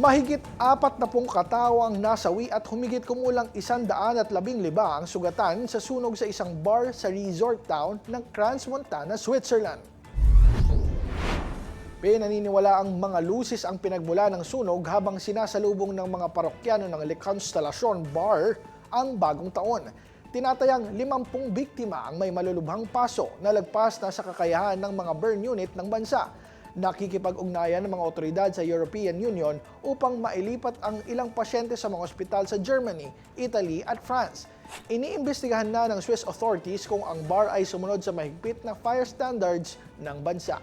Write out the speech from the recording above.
Mahigit 40 katawang nasawi at humigit kumulang 115 ang sugatan sa sunog sa isang bar sa resort town ng Crans-Montana, Switzerland. Pinaniniwala ang mga lusis ang pinagmula ng sunog habang sinasalubong ng mga parokyano ng Le Constellation Bar ang bagong taon. Tinatayang 50 biktima ang may malulubhang paso na lagpas na sa kakayahan ng mga burn unit ng bansa. Nakikipag-ugnayan ng mga otoridad sa European Union upang mailipat ang ilang pasyente sa mga ospital sa Germany, Italy at France. Iniimbestigahan na ng Swiss authorities kung ang bar ay sumunod sa mahigpit na fire standards ng bansa.